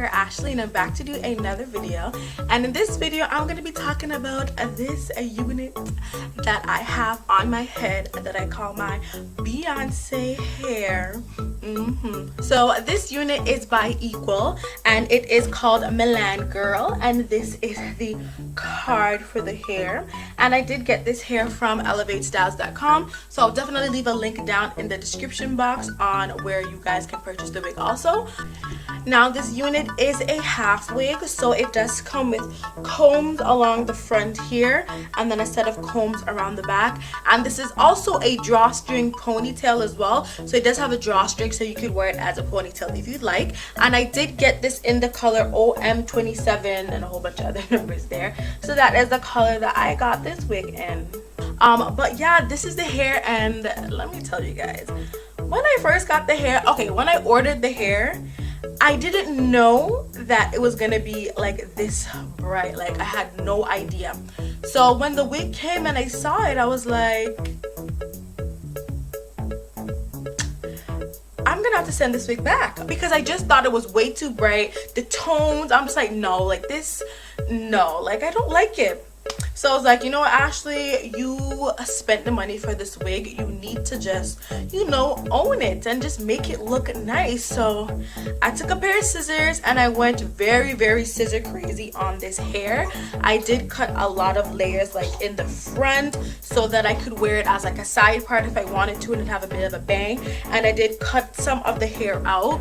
girl Ashley, and I'm back to do another video. And in this video I'm going to be talking about this unit that I have on my head that I call my Beyonce hair. So this unit is by Equal and it is called Milan Girl, and this is the card for the hair. And I did get this hair from elevatestyles.com, so I'll definitely leave a link down in the description box on where you guys can purchase the wig also. Now this unit is a half wig, so it does come with combs along the front here and then a set of combs around the back, and this is also a drawstring ponytail as well, so it does have a drawstring so you could wear it as a ponytail if you'd like. And I did get this in the color OM27 and a whole bunch of other numbers there, so that is the color that I got this wig in. But yeah, this is the hair, and let me tell you guys, when I first got the hair, okay, when I ordered the hair, I didn't know that it was gonna be like this bright. Like, I had no idea. So when the wig came and I saw it, I was like, I'm gonna have to send this wig back, because I just thought it was way too bright. The tones, I'm just like, no, like this, no, like I don't like it. So I was like, you know what, Ashley, you spent the money for this wig, you need to just, you know, own it and just make it look nice. So I took a pair of scissors and I went very scissor crazy on this hair. I did cut a lot of layers like in the front so that I could wear it as like a side part if I wanted to and it'd have a bit of a bang. And I did cut some of the hair out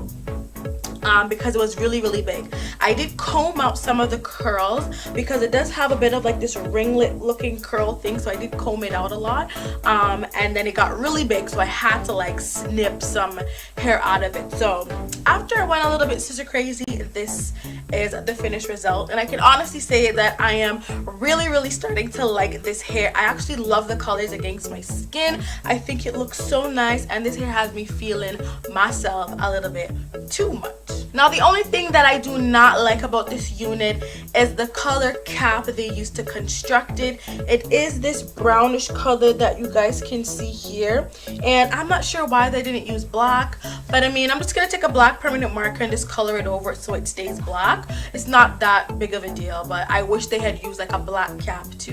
because it was really big. I did comb out some of the curls because it does have a bit of like this ringlet looking curl thing, so I did comb it out a lot, and then it got really big, so I had to like snip some hair out of it. So after I went a little bit scissor crazy, this is the finished result, and I can honestly say that I am really starting to like this hair. I actually love the colors against my skin. I think it looks so nice, and this hair has me feeling myself a little bit too much. Now the only thing that I do not like about this unit is the color cap they used to construct it. It is this brownish color that you guys can see here, and I'm not sure why they didn't use black, but I mean, I'm just gonna take a black permanent marker and just color it over so it stays black. It's not that big of a deal, but I wish they had used like a black cap to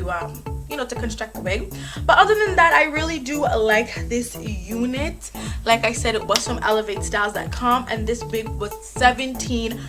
you know, to construct the wig. But other than that, I really do like this unit. Like I said, it was from elevatestyles.com, and this wig was $17.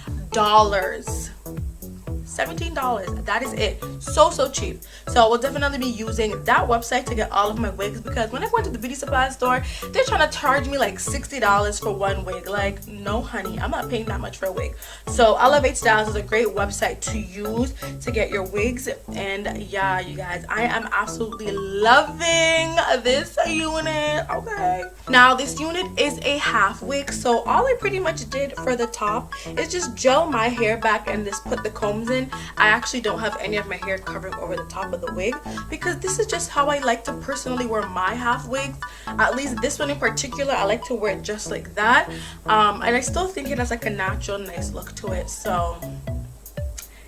$17, that is it. So cheap. So I will definitely be using that website to get all of my wigs, because when I went to the beauty supply store, they're trying to charge me like $60 for one wig. Like, no honey, I'm not paying that much for a wig. So Elevate Styles is a great website to use to get your wigs. And yeah, you guys, I am absolutely loving this unit. Okay, now this unit is a half wig, so all I pretty much did for the top is just gel my hair back and just put the combs in. I actually don't have any of my hair covering over the top of the wig, because this is just how I like to personally wear my half wigs. At least this one in particular, I like to wear it just like that, and I still think it has like a natural nice look to it. So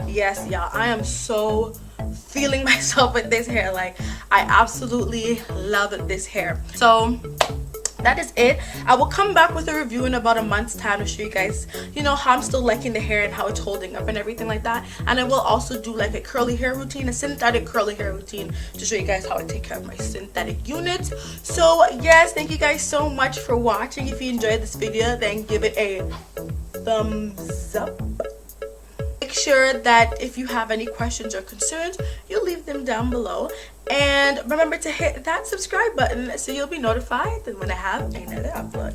yes, y'all, I am so feeling myself with this hair. Like, I absolutely love this hair. So that is it. I will come back with a review in about a month's time to show you guys, you know, how I'm still liking the hair and how it's holding up and everything like that. And I will also do like a curly hair routine, a synthetic curly hair routine, to show you guys how I take care of my synthetic units. So yes, thank you guys so much for watching. If you enjoyed this video, then give it a thumbs up. Make sure that if you have any questions or concerns, you leave them down below. And remember to hit that subscribe button so you'll be notified when I have another upload.